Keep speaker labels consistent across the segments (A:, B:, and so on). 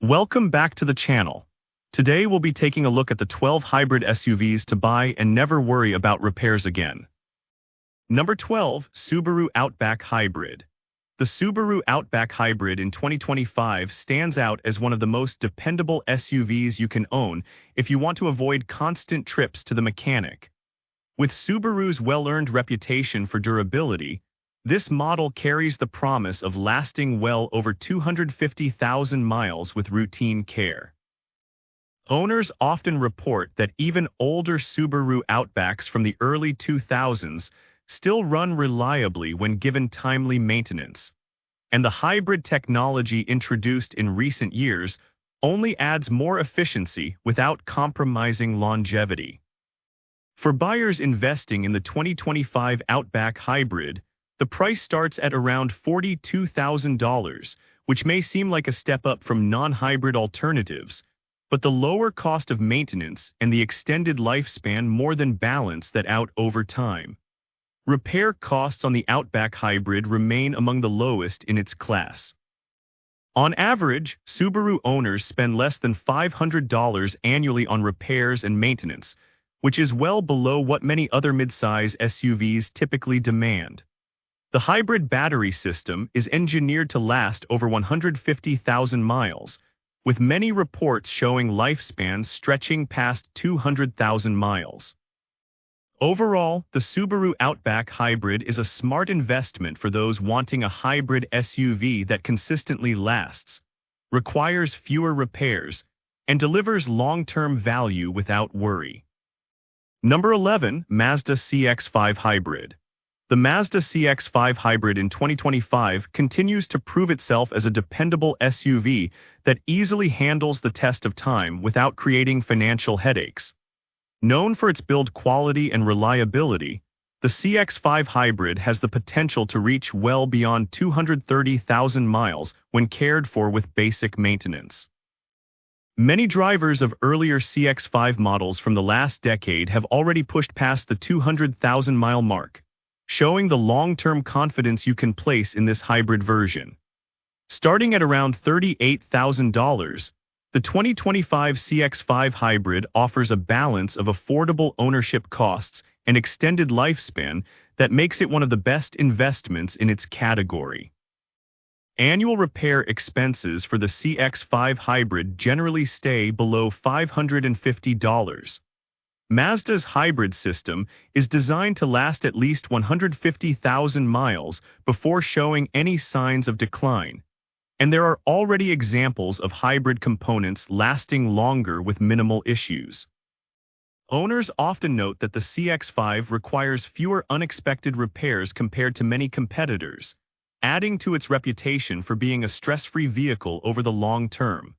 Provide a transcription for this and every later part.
A: Welcome back to the channel. Today we'll be taking a look at the 12 hybrid SUVs to buy and never worry about repairs again. Number 12, Subaru Outback Hybrid. The Subaru Outback Hybrid in 2025 stands out as one of the most dependable SUVs you can own if you want to avoid constant trips to the mechanic. With Subaru's well-earned reputation for durability, this model carries the promise of lasting well over 250,000 miles with routine care. Owners often report that even older Subaru Outbacks from the early 2000s still run reliably when given timely maintenance. And the hybrid technology introduced in recent years only adds more efficiency without compromising longevity. For buyers investing in the 2025 Outback Hybrid, the price starts at around $42,000, which may seem like a step up from non-hybrid alternatives, but the lower cost of maintenance and the extended lifespan more than balance that out over time. Repair costs on the Outback Hybrid remain among the lowest in its class. On average, Subaru owners spend less than $500 annually on repairs and maintenance, which is well below what many other midsize SUVs typically demand. The hybrid battery system is engineered to last over 150,000 miles, with many reports showing lifespans stretching past 200,000 miles. Overall, the Subaru Outback Hybrid is a smart investment for those wanting a hybrid SUV that consistently lasts, requires fewer repairs, and delivers long-term value without worry. Number 11, Mazda CX-5 Hybrid. The Mazda CX-5 Hybrid in 2025 continues to prove itself as a dependable SUV that easily handles the test of time without creating financial headaches. Known for its build quality and reliability, the CX-5 Hybrid has the potential to reach well beyond 230,000 miles when cared for with basic maintenance. Many drivers of earlier CX-5 models from the last decade have already pushed past the 200,000-mile mark, showing the long-term confidence you can place in this hybrid version. Starting at around $38,000, the 2025 CX-5 Hybrid offers a balance of affordable ownership costs and extended lifespan that makes it one of the best investments in its category. Annual repair expenses for the CX-5 Hybrid generally stay below $550. Mazda's hybrid system is designed to last at least 150,000 miles before showing any signs of decline, and there are already examples of hybrid components lasting longer with minimal issues. Owners often note that the CX-5 requires fewer unexpected repairs compared to many competitors, adding to its reputation for being a stress-free vehicle over the long term.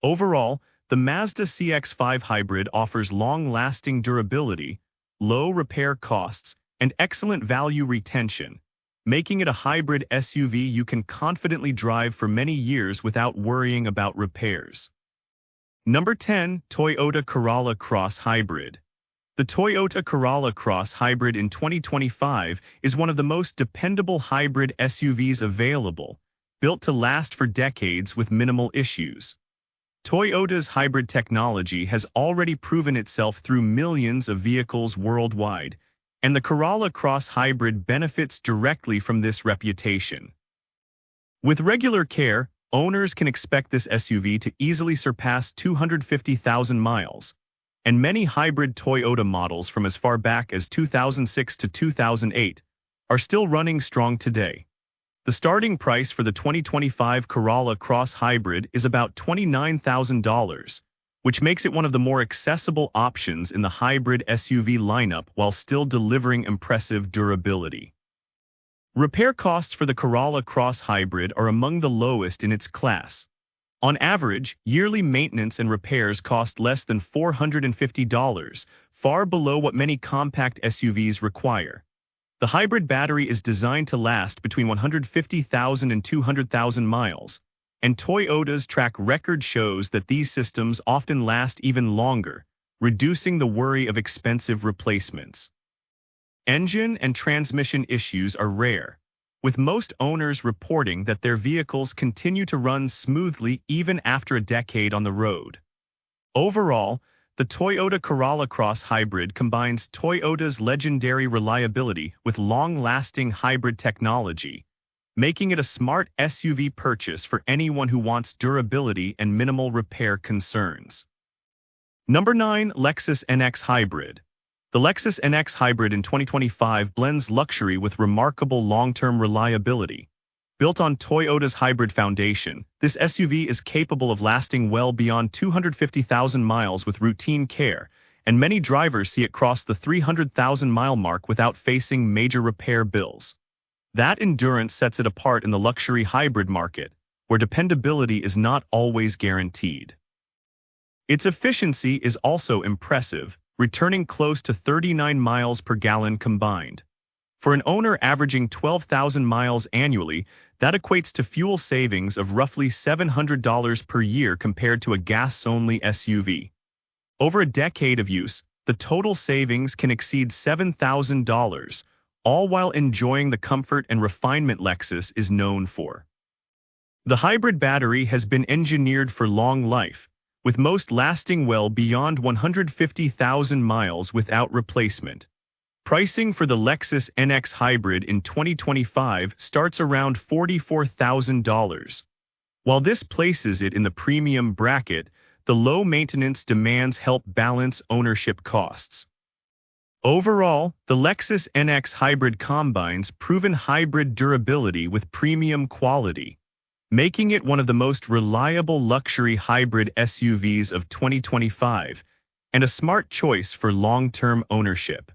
A: Overall, the Mazda CX-5 Hybrid offers long-lasting durability, low repair costs, and excellent value retention, making it a hybrid SUV you can confidently drive for many years without worrying about repairs. Number 10, Toyota Corolla Cross Hybrid. The Toyota Corolla Cross Hybrid in 2025 is one of the most dependable hybrid SUVs available, built to last for decades with minimal issues. Toyota's hybrid technology has already proven itself through millions of vehicles worldwide, and the Corolla Cross Hybrid benefits directly from this reputation. With regular care, owners can expect this SUV to easily surpass 250,000 miles, and many hybrid Toyota models from as far back as 2006 to 2008 are still running strong today. The starting price for the 2025 Corolla Cross Hybrid is about $29,000, which makes it one of the more accessible options in the hybrid SUV lineup while still delivering impressive durability. Repair costs for the Corolla Cross Hybrid are among the lowest in its class. On average, yearly maintenance and repairs cost less than $450, far below what many compact SUVs require. The hybrid battery is designed to last between 150,000 and 200,000 miles, and Toyota's track record shows that these systems often last even longer, reducing the worry of expensive replacements. Engine and transmission issues are rare. with most owners reporting that their vehicles continue to run smoothly even after a decade on the road. Overall, the Toyota Corolla Cross Hybrid combines Toyota's legendary reliability with long-lasting hybrid technology, making it a smart SUV purchase for anyone who wants durability and minimal repair concerns. Number 9. Lexus NX Hybrid. The Lexus NX Hybrid in 2025 blends luxury with remarkable long-term reliability. Built on Toyota's hybrid foundation, this SUV is capable of lasting well beyond 250,000 miles with routine care, and many drivers see it cross the 300,000-mile mark without facing major repair bills. That endurance sets it apart in the luxury hybrid market, where dependability is not always guaranteed. Its efficiency is also impressive, returning close to 39 miles per gallon combined. For an owner averaging 12,000 miles annually, that equates to fuel savings of roughly $700 per year compared to a gas-only SUV. Over a decade of use, the total savings can exceed $7,000, all while enjoying the comfort and refinement Lexus is known for. The hybrid battery has been engineered for long life, with most lasting well beyond 150,000 miles without replacement. Pricing for the Lexus NX Hybrid in 2025 starts around $44,000. While this places it in the premium bracket, the low maintenance demands help balance ownership costs. Overall, the Lexus NX Hybrid combines proven hybrid durability with premium quality, making it one of the most reliable luxury hybrid SUVs of 2025 and a smart choice for long-term ownership.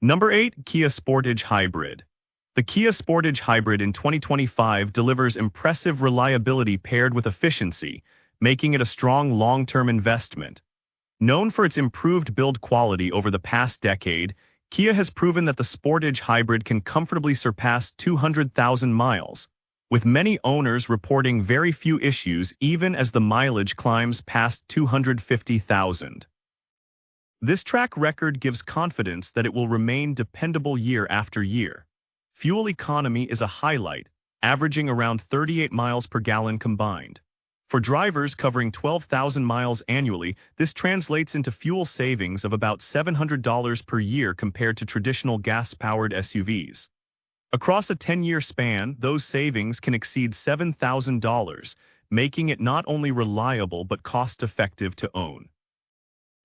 A: Number 8. Kia Sportage Hybrid. The Kia Sportage Hybrid in 2025 delivers impressive reliability paired with efficiency, making it a strong long-term investment. Known for its improved build quality over the past decade, Kia has proven that the Sportage Hybrid can comfortably surpass 200,000 miles, with many owners reporting very few issues even as the mileage climbs past 250,000. This track record gives confidence that it will remain dependable year after year. Fuel economy is a highlight, averaging around 38 miles per gallon combined. For drivers covering 12,000 miles annually, this translates into fuel savings of about $700 per year compared to traditional gas-powered SUVs. Across a 10-year span, those savings can exceed $7,000, making it not only reliable but cost-effective to own.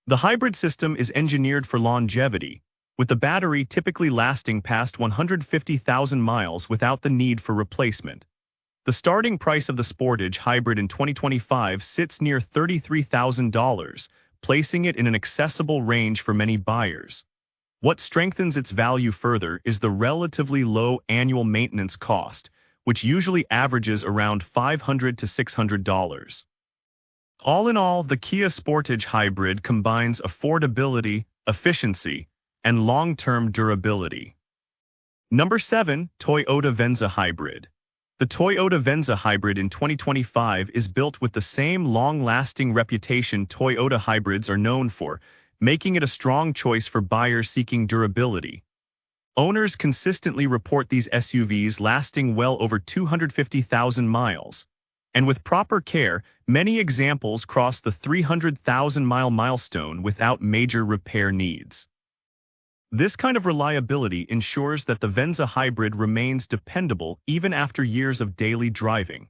A: The hybrid system is engineered for longevity, with the battery typically lasting past 150,000 miles without the need for replacement. The starting price of the Sportage Hybrid in 2025 sits near $33,000, placing it in an accessible range for many buyers. What strengthens its value further is the relatively low annual maintenance cost, which usually averages around $500 to $600. All in all, the Kia Sportage Hybrid combines affordability, efficiency, and long-term durability. Number 7. Toyota Venza Hybrid. The Toyota Venza Hybrid in 2025 is built with the same long-lasting reputation Toyota hybrids are known for, making it a strong choice for buyers seeking durability. Owners consistently report these SUVs lasting well over 250,000 miles, and with proper care, many examples cross the 300,000-mile milestone without major repair needs. This kind of reliability ensures that the Venza Hybrid remains dependable even after years of daily driving.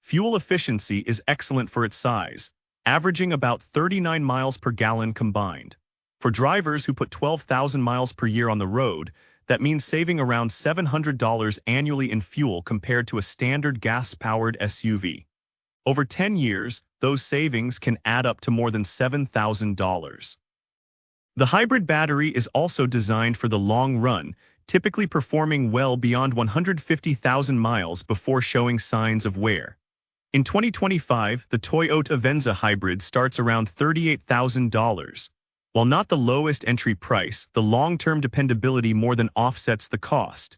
A: Fuel efficiency is excellent for its size, averaging about 39 miles per gallon combined. For drivers who put 12,000 miles per year on the road, that means saving around $700 annually in fuel compared to a standard gas-powered SUV. Over 10 years, those savings can add up to more than $7,000. The hybrid battery is also designed for the long run, typically performing well beyond 150,000 miles before showing signs of wear. In 2025, the Toyota Venza Hybrid starts around $38,000. While not the lowest entry price, the long-term dependability more than offsets the cost.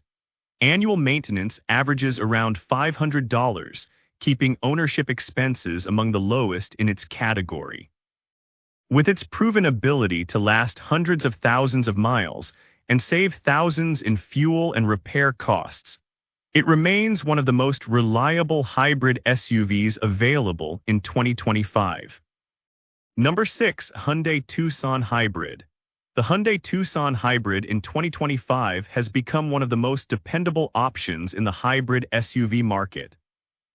A: Annual maintenance averages around $500, keeping ownership expenses among the lowest in its category. With its proven ability to last hundreds of thousands of miles and save thousands in fuel and repair costs, It remains one of the most reliable hybrid SUVs available in 2025. Number 6. Hyundai Tucson Hybrid. The Hyundai Tucson Hybrid in 2025 has become one of the most dependable options in the hybrid SUV market.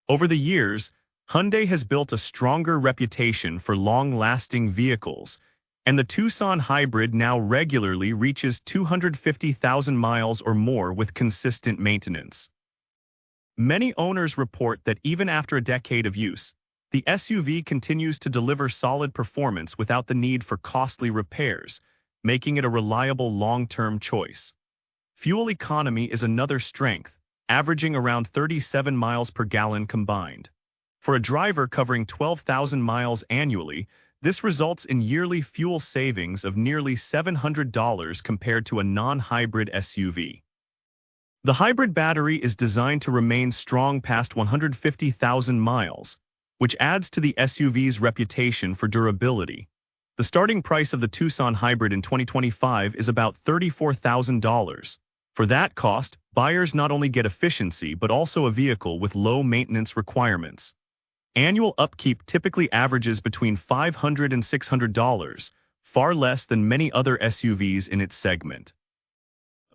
A: Over the years, Hyundai has built a stronger reputation for long-lasting vehicles, and the Tucson Hybrid now regularly reaches 250,000 miles or more with consistent maintenance. Many owners report that even after a decade of use, the SUV continues to deliver solid performance without the need for costly repairs, making it a reliable long-term choice. Fuel economy is another strength, averaging around 37 miles per gallon combined. For a driver covering 12,000 miles annually, this results in yearly fuel savings of nearly $700 compared to a non-hybrid SUV. The hybrid battery is designed to remain strong past 150,000 miles, which adds to the SUV's reputation for durability. The starting price of the Tucson Hybrid in 2025 is about $34,000. For that cost, buyers not only get efficiency but also a vehicle with low maintenance requirements. Annual upkeep typically averages between $500 and $600, far less than many other SUVs in its segment.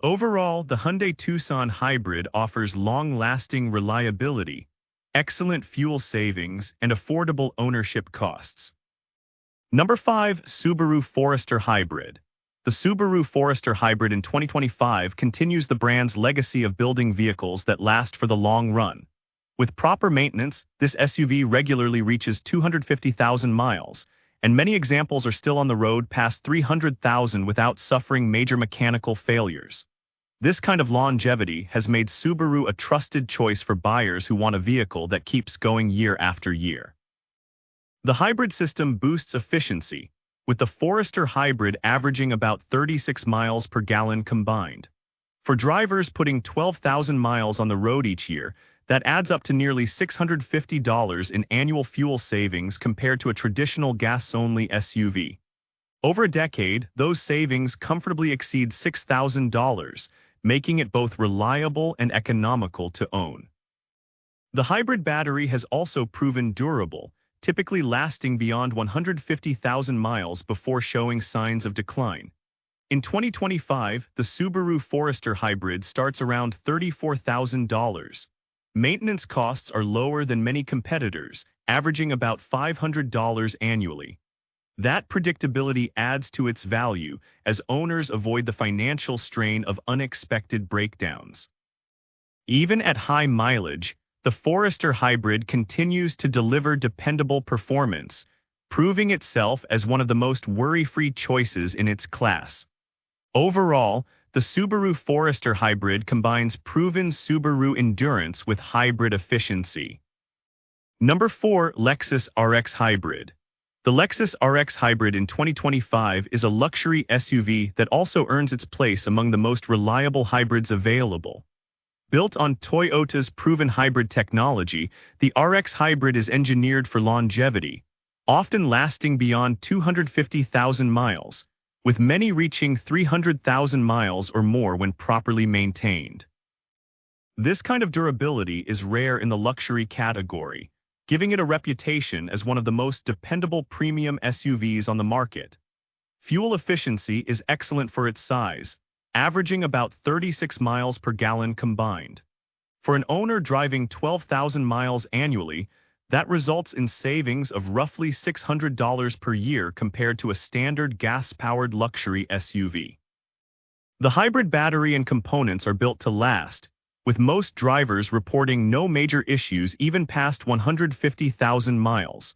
A: Overall, the Hyundai Tucson Hybrid offers long-lasting reliability, excellent fuel savings, and affordable ownership costs. Number 5. Subaru Forester Hybrid. The Subaru Forester Hybrid in 2025 continues the brand's legacy of building vehicles that last for the long run. With proper maintenance, this SUV regularly reaches 250,000 miles, and many examples are still on the road past 300,000 without suffering major mechanical failures. This kind of longevity has made Subaru a trusted choice for buyers who want a vehicle that keeps going year after year. The hybrid system boosts efficiency, with the Forester Hybrid averaging about 36 miles per gallon combined. For drivers putting 12,000 miles on the road each year, that adds up to nearly $650 in annual fuel savings compared to a traditional gas-only SUV. Over a decade, those savings comfortably exceed $6,000, making it both reliable and economical to own. The hybrid battery has also proven durable, typically lasting beyond 150,000 miles before showing signs of decline. In 2025, the Subaru Forester Hybrid starts around $34,000. Maintenance costs are lower than many competitors, averaging about $500 annually. That predictability adds to its value as owners avoid the financial strain of unexpected breakdowns. Even at high mileage, the Forester Hybrid continues to deliver dependable performance, proving itself as one of the most worry-free choices in its class. Overall, the Subaru Forester Hybrid combines proven Subaru endurance with hybrid efficiency. Number 4. Lexus RX Hybrid. The Lexus RX Hybrid in 2025 is a luxury SUV that also earns its place among the most reliable hybrids available. Built on Toyota's proven hybrid technology, the RX Hybrid is engineered for longevity, often lasting beyond 250,000 miles, with many reaching 300,000 miles or more when properly maintained. This kind of durability is rare in the luxury category, giving it a reputation as one of the most dependable premium SUVs on the market. Fuel efficiency is excellent for its size, averaging about 36 miles per gallon combined. For an owner driving 12,000 miles annually, that results in savings of roughly $600 per year compared to a standard gas-powered luxury SUV. The hybrid battery and components are built to last, with most drivers reporting no major issues even past 150,000 miles.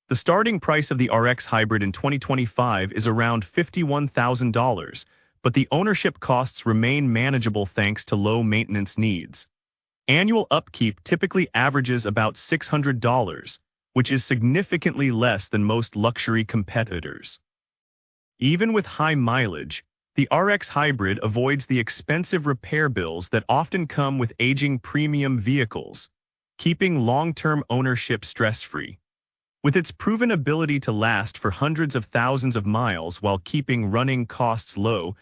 A: The starting price of the RX Hybrid in 2025 is around $51,000, but the ownership costs remain manageable thanks to low maintenance needs. Annual upkeep typically averages about $600, which is significantly less than most luxury competitors. Even with high mileage, the RX Hybrid avoids the expensive repair bills that often come with aging premium vehicles, keeping long-term ownership stress-free. With its proven ability to last for hundreds of thousands of miles while keeping running costs low,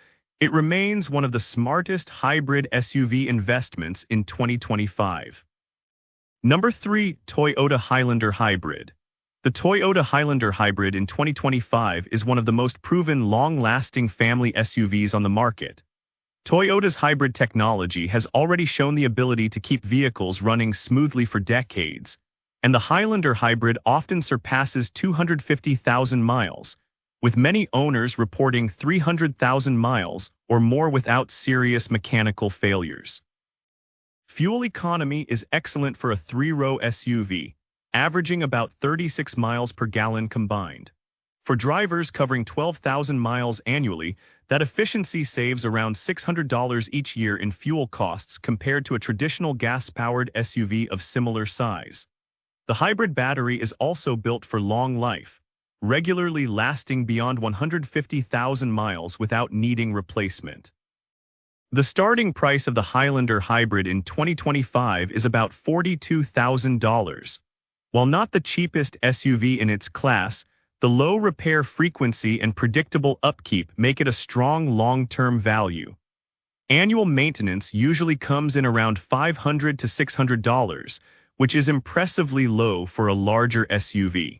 A: It remains one of the smartest hybrid SUV investments in 2025. Number 3. Toyota Highlander Hybrid. The Toyota Highlander Hybrid in 2025 is one of the most proven long-lasting family SUVs on the market. Toyota's hybrid technology has already shown the ability to keep vehicles running smoothly for decades, and the Highlander Hybrid often surpasses 250,000 miles, with many owners reporting 300,000 miles or more without serious mechanical failures. Fuel economy is excellent for a 3-row SUV, averaging about 36 miles per gallon combined. For drivers covering 12,000 miles annually, that efficiency saves around $600 each year in fuel costs compared to a traditional gas-powered SUV of similar size. The hybrid battery is also built for long life, regularly lasting beyond 150,000 miles without needing replacement. The starting price of the Highlander Hybrid in 2025 is about $42,000. While not the cheapest SUV in its class, the low repair frequency and predictable upkeep make it a strong long-term value. Annual maintenance usually comes in around $500 to $600, which is impressively low for a larger SUV.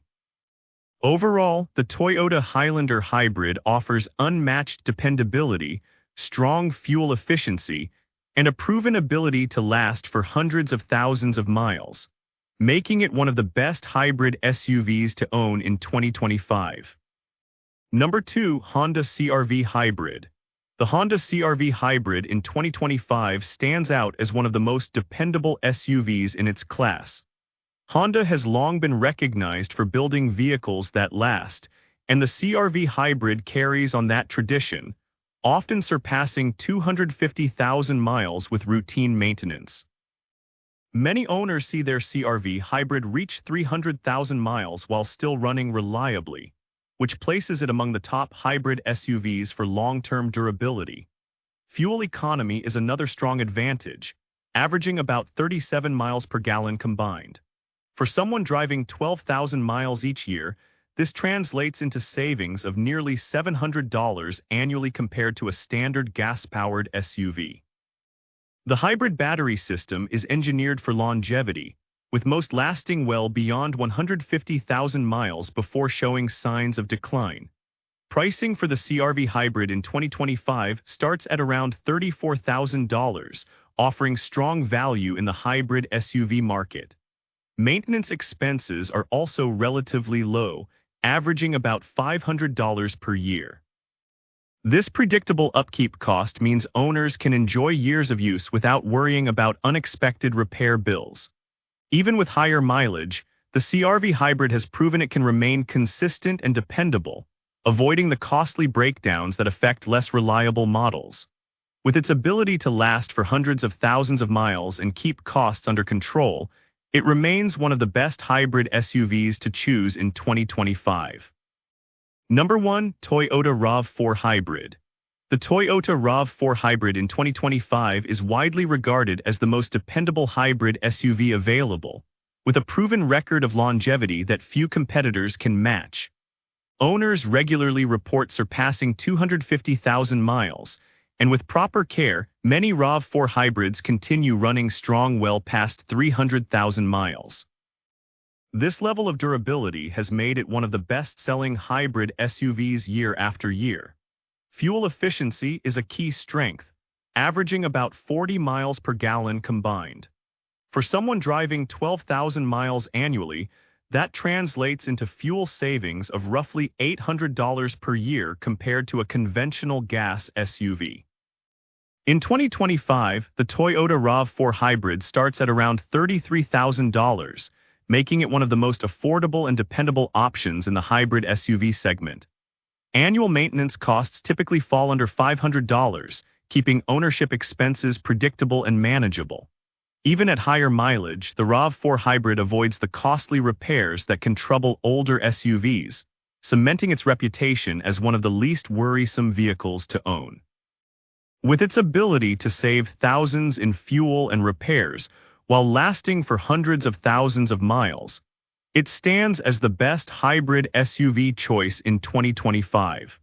A: Overall, the Toyota Highlander Hybrid offers unmatched dependability, strong fuel efficiency, and a proven ability to last for hundreds of thousands of miles, making it one of the best hybrid SUVs to own in 2025. Number 2. Honda CR-V Hybrid. The Honda CR-V Hybrid in 2025 stands out as one of the most dependable SUVs in its class. Honda has long been recognized for building vehicles that last, and the CR-V Hybrid carries on that tradition, often surpassing 250,000 miles with routine maintenance. Many owners see their CR-V Hybrid reach 300,000 miles while still running reliably, which places it among the top hybrid SUVs for long-term durability. Fuel economy is another strong advantage, averaging about 37 miles per gallon combined. For someone driving 12,000 miles each year, this translates into savings of nearly $700 annually compared to a standard gas-powered SUV. The hybrid battery system is engineered for longevity, with most lasting well beyond 150,000 miles before showing signs of decline. Pricing for the CR-V Hybrid in 2025 starts at around $34,000, offering strong value in the hybrid SUV market. Maintenance expenses are also relatively low, averaging about $500 per year. This predictable upkeep cost means owners can enjoy years of use without worrying about unexpected repair bills. Even with higher mileage, the CR-V Hybrid has proven it can remain consistent and dependable, avoiding the costly breakdowns that affect less reliable models. With its ability to last for hundreds of thousands of miles and keep costs under control, it remains one of the best hybrid SUVs to choose in 2025. Number 1. Toyota RAV4 Hybrid. The Toyota RAV4 Hybrid in 2025 is widely regarded as the most dependable hybrid SUV available, with a proven record of longevity that few competitors can match. Owners regularly report surpassing 250,000 miles, and with proper care, many RAV4 hybrids continue running strong well past 300,000 miles. This level of durability has made it one of the best-selling hybrid SUVs year after year. Fuel efficiency is a key strength, averaging about 40 miles per gallon combined. For someone driving 12,000 miles annually, that translates into fuel savings of roughly $800 per year compared to a conventional gas SUV. In 2025, the Toyota RAV4 Hybrid starts at around $33,000, making it one of the most affordable and dependable options in the hybrid SUV segment. Annual maintenance costs typically fall under $500, keeping ownership expenses predictable and manageable. Even at higher mileage, the RAV4 Hybrid avoids the costly repairs that can trouble older SUVs, cementing its reputation as one of the least worrisome vehicles to own. With its ability to save thousands in fuel and repairs, while lasting for hundreds of thousands of miles, it stands as the best hybrid SUV choice in 2025.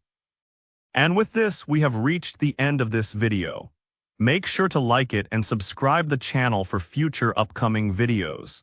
A: And with this, we have reached the end of this video. Make sure to like it and subscribe the channel for future upcoming videos.